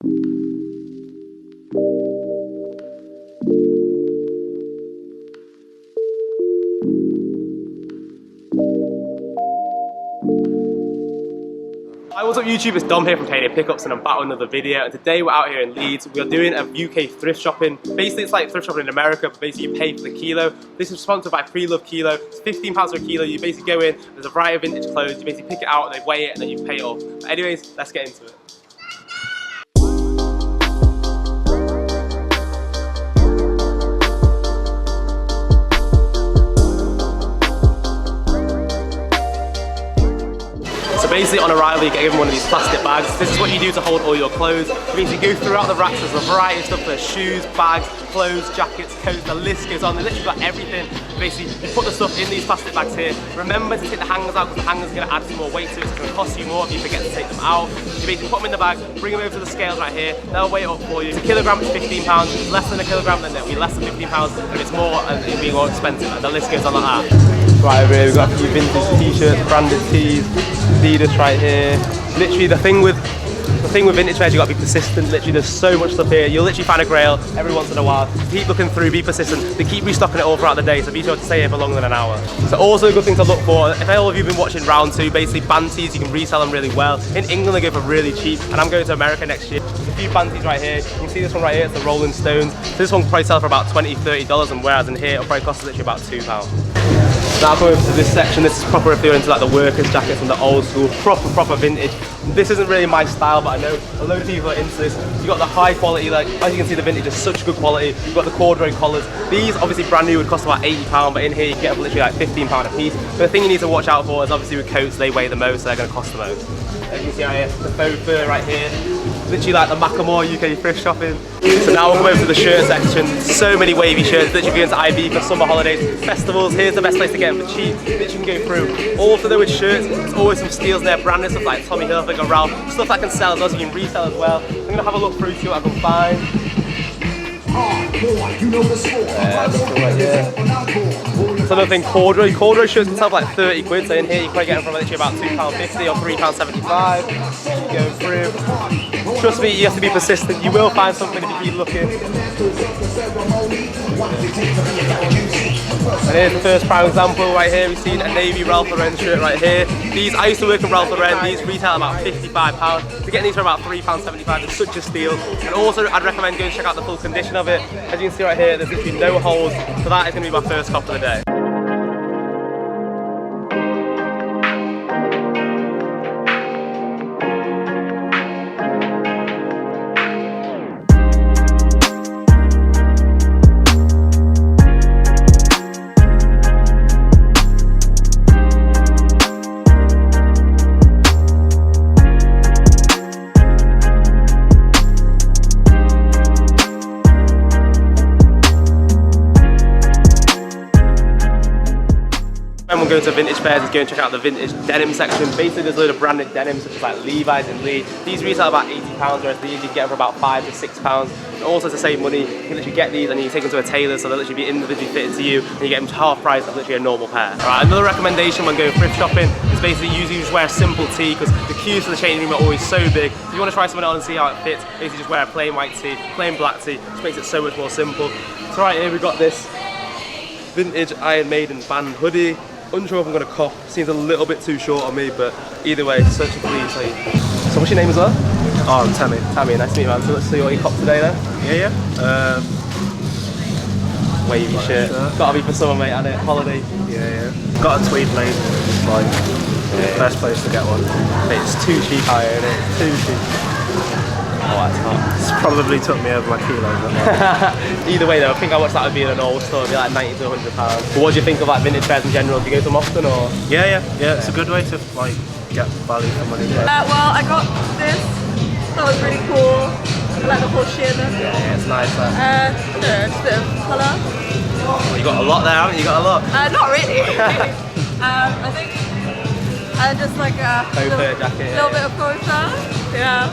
Hi, what's up YouTube? It's Dom here from PaydayPickups and I'm back with another video, and today we're out here in Leeds. We are doing a UK thrift shopping. Basically it's like thrift shopping in America, but basically you pay for the kilo. This is sponsored by Preloved Kilo. It's £15 per kilo. You basically go in, there's a variety of vintage clothes, you basically pick it out, they weigh it and then you pay it off. But anyways, let's get into it. Basically on arrival you get given one of these plastic bags. This is what you do to hold all your clothes. You basically go throughout the racks, there's a variety of stuff. There's shoes, bags, clothes, jackets, coats, the list goes on. They literally got everything. Basically you put the stuff in these plastic bags here. Remember to take the hangers out because the hangers are going to add some more weight to it. It's going to cost you more if you forget to take them out. You basically put them in the bag, bring them over to the scales right here. They'll weigh it up for you. It's a kilogram, it's £15. If it's less than a kilogram, then it'll be less than £15. If it's more, it'll be more expensive. And the list goes on like that. Right over here we've got a few vintage t-shirts, branded tees, Adidas right here. Literally the thing with vintage wear, you got to be persistent. Literally there's so much stuff here. You'll literally find a grail every once in a while. Keep looking through, be persistent. They keep restocking it all throughout the day, so be sure to stay here for longer than an hour. So also a good thing to look for, if all of you have been watching round 2, basically band tees, you can resell them really well. In England they go for really cheap, and I'm going to America next year. There's a few band tees right here. You can see this one right here, it's the Rolling Stones. So this one will probably sell for about $20, $30, and whereas in here it'll probably cost literally about £2. Now coming over to this section, this is proper if you're into like the workers' jackets and the old school, proper vintage. This isn't really my style, but I know a load of people are into this. You've got the high quality, like as you can see the vintage is such good quality. You've got the corduroy collars. These obviously brand new would cost about £80, but in here you can get them literally like £15 a piece. But the thing you need to watch out for is obviously with coats, they weigh the most, so they're going to cost the most. As you can see right here, the faux fur right here. Literally like the Macklemore UK thrift shopping. So now we'll come over to the shirt section. So many wavy shirts, literally going to IB for summer holidays, festivals. Here's the best place to get them for cheap. Literally can go through. Also though with shirts, there's always some steals there, branded stuff like Tommy Hilfiger, Ralph, stuff that can sell as well, so you can resell as well. I'm going to have a look through, see what I can find. So another thing, corduroy shirts can sell for like 30 quid, so in here you can probably get them from literally about £2.50 or £3.75. Keep going through. Trust me, you have to be persistent, you will find something if you keep looking. And here's the first prime example right here. We've seen a navy Ralph Lauren shirt right here. These, I used to work in Ralph Lauren, these retail about £55. To get these for about £3.75 is such a steal. And also I'd recommend going to check out the full condition of it. As you can see right here, there's literally no holes, so that is going to be my first cop of the day. Go to vintage fairs is go and check out the vintage denim section. Basically there's a load of branded denim such as like Levi's and Lee. These retail about £80, whereas these you can get them for about £5 to £6. And also to save money, you can literally get these and you take them to a tailor, so they'll literally be individually fitted to you, and you get them to half price of literally a normal pair. Alright, another recommendation when going thrift shopping is basically usually just wear a simple tee, because the queues for the changing room are always so big. If you want to try something on and see how it fits, basically just wear a plain white tee, plain black tee, which makes it so much more simple. So right here we've got this vintage Iron Maiden band hoodie. Unsure if I'm going to cop, seems a little bit too short on me, but either way, such a clean tee. So what's your name as well? Oh, I'm Tammy. Tammy, nice to meet you, man. So let's see what you copped today then. Yeah. Wavy shirt. Gotta be for summer, mate, and it holiday. Yeah. Got a tweed blazer. It's like the best place to get one. It's too cheap out here, isn't it? It's too cheap. Oh, that's hot. It's probably took me over my kilos. Either way though, I think how much that would be in an old store, it'd be like £90 to £100. But what do you think of like vintage fairs in general? Do you go to them often or? Yeah. It's a good way to like get value for money. Well, I got this. That was really cool. I like the whole sheer look. Yeah, it's nice. I don't know, just a bit of colour. Well, you got a lot there, haven't you? You got a lot. Not really. I think just like a little bit of faux fur. Yeah.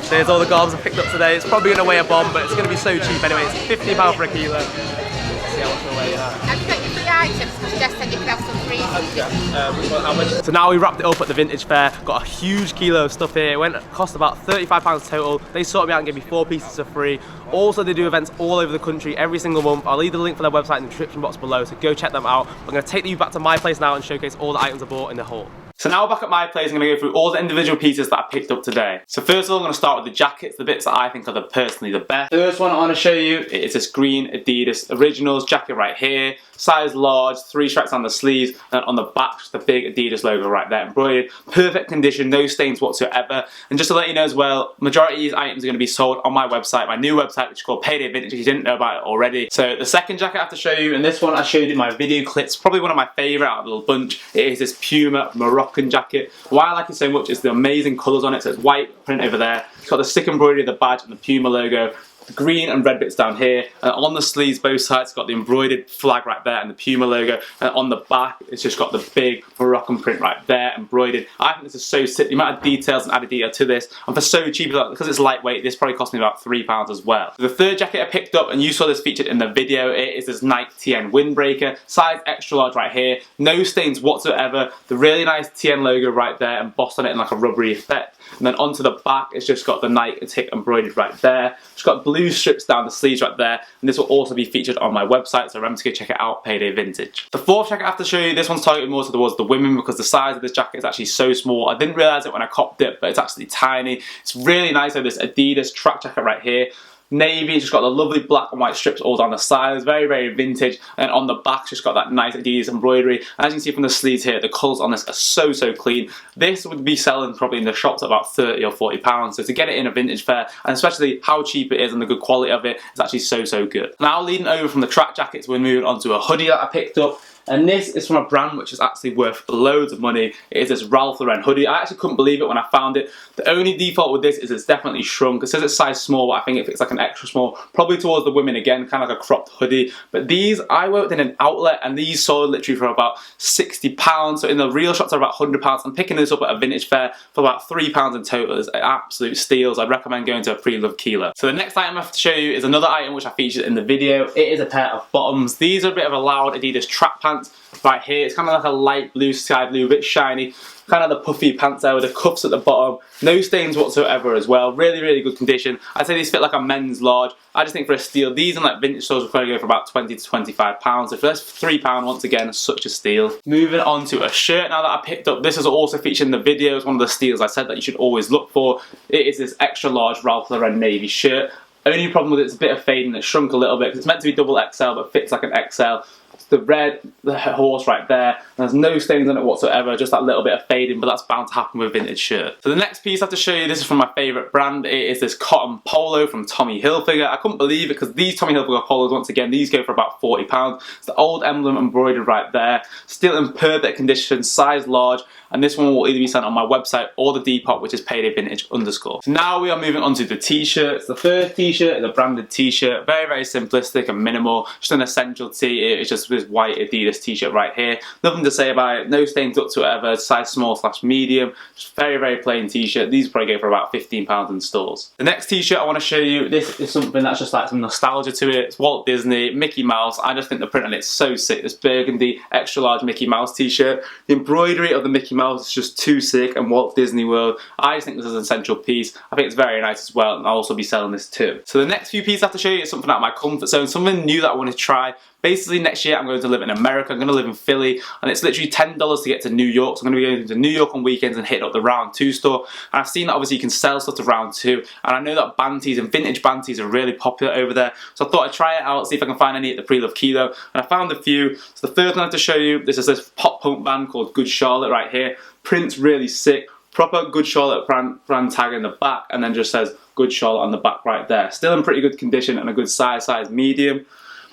So here's all the garbs I picked up today. It's probably going to weigh a bomb, but it's going to be so cheap anyway. It's £50 for a kilo. Let's see how much it'll weigh. Have you got your free items? Because Jess said you could have some So now we wrapped it up at the vintage fair, got a huge kilo of stuff here. It cost about £35 total. They sorted me out and gave me 4 pieces for free. Also, they do events all over the country every single month. I'll leave the link for their website in the description box below, so go check them out. I'm going to take you back to my place now and showcase all the items I bought in the haul. So now we're back at my place. I'm going to go through all the individual pieces that I picked up today. So first of all, I'm going to start with the jackets, the bits that I think are personally the best. First one I want to show you is this green Adidas Originals jacket right here. Size large, 3 stripes on the sleeves, and on the back, just the big Adidas logo right there, embroidered. Perfect condition, no stains whatsoever. And just to let you know as well, majority of these items are going to be sold on my website, my new website, which is called Payday Vintage, if you didn't know about it already. So the second jacket I have to show you, and this one I showed in my video clips, probably one of my favourite out of the little bunch. It is this Puma Moroccan jacket. Why I like it so much is the amazing colours on it. So it's white print over there. It's got the stick embroidery of the badge and the Puma logo. Green and red bits down here, and on the sleeves both sides it's got the embroidered flag right there and the Puma logo, and on the back it's just got the big Moroccan print right there embroidered. I think this is so sick, the amount of details and added detail to this, and for so cheap, because it's lightweight, this probably cost me about £3 as well. So the third jacket I picked up, and you saw this featured in the video, it is this Nike Tn Windbreaker, size extra large right here, no stains whatsoever, the really nice Tn logo right there embossed on it in like a rubbery effect, and then onto the back it's just got the Nike tick embroidered right there. It's got blue strips down the sleeves right there, and this will also be featured on my website, so remember to go check it out, Payday Vintage. The fourth jacket I have to show you, this one's targeted more towards the women because the size of this jacket is actually so small. I didn't realise it when I copped it, but it's actually tiny. It's really nice. So this Adidas track jacket right here, navy, it's just got the lovely black and white strips all down the sides, very, very vintage, and on the back it's just got that nice Adidas embroidery. As you can see from the sleeves here, the colours on this are so, so clean. This would be selling probably in the shops at about £30 or £40, so to get it in a vintage fair, and especially how cheap it is and the good quality of it, it's actually so, so good. Now leading over from the track jackets, we're moving on to a hoodie that I picked up. And this is from a brand which is actually worth loads of money. It is this Ralph Lauren hoodie. I actually couldn't believe it when I found it. The only default with this is it's definitely shrunk. It says it's size small, but I think it fits like an extra small, probably towards the women again, kind of like a cropped hoodie. But these, I worked in an outlet and these sold literally for about £60. So in the real shops are about £100. I'm picking this up at a vintage fair for about £3 in total. It's absolute steals. I'd recommend going to a Preloved Kilo. So the next item I have to show you is another item which I featured in the video. It is a pair of bottoms. These are a bit of a loud Adidas track pants. Right here, it's kind of like a light blue, sky blue, a bit shiny, kind of the puffy pants there with the cuffs at the bottom, no stains whatsoever as well, really, really good condition. I'd say these fit like a men's large. I just think for a steal, these in like vintage stores will probably go for about £20 to £25, so for this £3 once again, such a steal. Moving on to a shirt now that I picked up, this is also featured in the video, it's one of the steals I said that you should always look for. It is this extra large Ralph Lauren navy shirt. Only problem with it is a bit of fading, it's shrunk a little bit, because it's meant to be double XL but fits like an XL. The red, the horse right there, and there's no stains on it whatsoever, just that little bit of fading, but that's bound to happen with vintage shirt. So the next piece I have to show you, this is from my favourite brand. It is this cotton polo from Tommy Hilfiger. I couldn't believe it because these Tommy Hilfiger polos, once again, these go for about £40. It's the old emblem embroidered right there, still in perfect condition, size large, and this one will either be sent on my website or the Depop, which is PaydayVintage_. So now we are moving on to the t-shirts. The first t-shirt is a branded t-shirt, very, very simplistic and minimal, just an essential tee. It's just this white Adidas t-shirt right here. Nothing to say about it, no stains whatsoever, size small / medium, just very, very plain t-shirt. These probably go for about £15 in stores. The next t-shirt I want to show you, this is something that's just like some nostalgia to it. It's Walt Disney, Mickey Mouse. I just think the print on it's so sick. This burgundy extra large Mickey Mouse t-shirt. The embroidery of the Mickey Mouse is just too sick, and Walt Disney World. I just think this is an essential piece. I think it's very nice as well, and I'll also be selling this too. So the next few pieces I have to show you is something out of my comfort zone, something new that I want to try. Basically next year I'm going to live in America, I'm going to live in Philly, and it's literally $10 to get to New York, so I'm going to be going to New York on weekends and hitting up the Round 2 store, and I've seen that obviously you can sell stuff to Round 2, and I know that band tees and vintage band tees are really popular over there, so I thought I'd try it out, see if I can find any at the Preloved Kilo, and I found a few. So the first one I have to show you, this is this pop punk band called Good Charlotte right here. Print's really sick, proper Good Charlotte brand tag in the back, and then just says Good Charlotte on the back right there. Still in pretty good condition and a good size medium.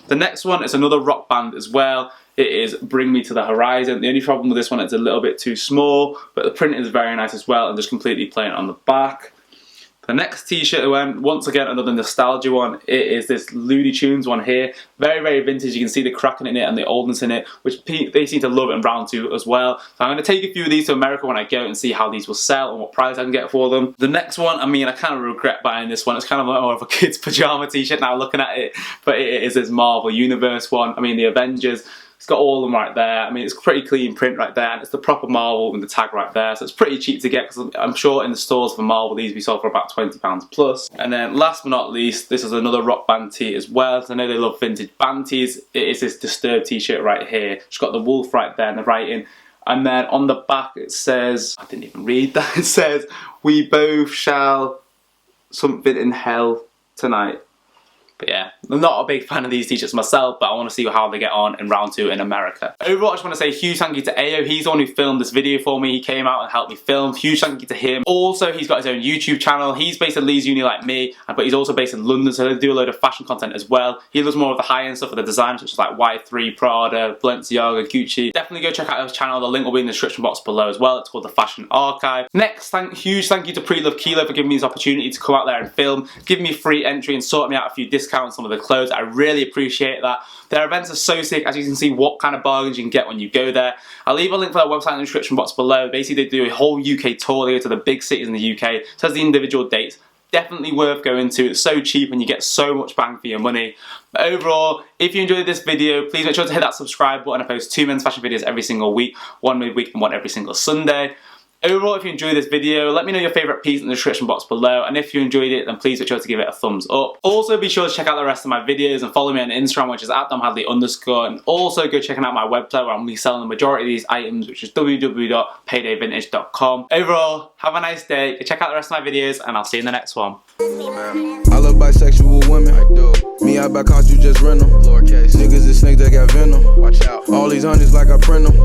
The next one is another rock band as well. It is Bring Me to the Horizon. The only problem with this one is it's a little bit too small, but the print is very nice as well and just completely plain on the back. The next t-shirt went, once again, another nostalgia one. It is this Looney Tunes one here. Very, very vintage. You can see the cracking in it and the oldness in it, which they seem to love in Round 2 as well. So I'm going to take a few of these to America when I go and see how these will sell and what price I can get for them. The next one, I mean, I kind of regret buying this one. It's kind of like more of a kid's pajama t-shirt now looking at it, but it is this Marvel Universe one. I mean, the Avengers. It's got all of them right there. I mean, it's pretty clean print right there, and it's the proper marble with the tag right there. So it's pretty cheap to get, because I'm sure in the stores for marble, these be sold for about £20 plus. And then last but not least, this is another rock band tee as well. So I know they love vintage band tees. It is this Disturbed t-shirt right here. It's got the wolf right there and the writing. And then on the back it says, I didn't even read that, it says, "We both shall something in hell tonight." But yeah, I'm not a big fan of these t-shirts myself, but I want to see how they get on in round 2 in America. Overall, I just want to say a huge thank you to Ayo. He's the one who filmed this video for me. He came out and helped me film. Huge thank you to him. Also, he's got his own YouTube channel. He's based in Leeds Uni like me, but he's also based in London, so they do a load of fashion content as well. He does more of the high-end stuff for the designers, such as like Y3, Prada, Balenciaga, Gucci. Definitely go check out his channel. The link will be in the description box below as well. It's called The Fashion Archive. Next, huge thank you to Preloved Kilo for giving me this opportunity to come out there and film, giving me free entry and sorting me out a few discounts on some of the clothes. I really appreciate that. Their events are so sick, as you can see what kind of bargains you can get when you go there. I'll leave a link for their website in the description box below. Basically, they do a whole UK tour. They go to the big cities in the UK. So the individual dates. Definitely worth going to. It's so cheap and you get so much bang for your money. But overall, if you enjoyed this video, please make sure to hit that subscribe button. I post 2 men's fashion videos every single week, one midweek and one every single Sunday. Overall, if you enjoyed this video, let me know your favourite piece in the description box below, and if you enjoyed it, then please make sure to give it a thumbs up. Also, be sure to check out the rest of my videos and follow me on Instagram, which is @DomHadley_, and also go checking out my website where I'm be selling the majority of these items, which is www.paydayvintage.com. Overall, have a nice day, check out the rest of my videos, and I'll see you in the next one. I love bisexual women. I do. Me, I buy cars, you just rent them. Lowercase. Niggas is snakes that got venom. Watch out. All these hundreds like I print them.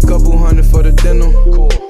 Couple hundred for the denim. Cool.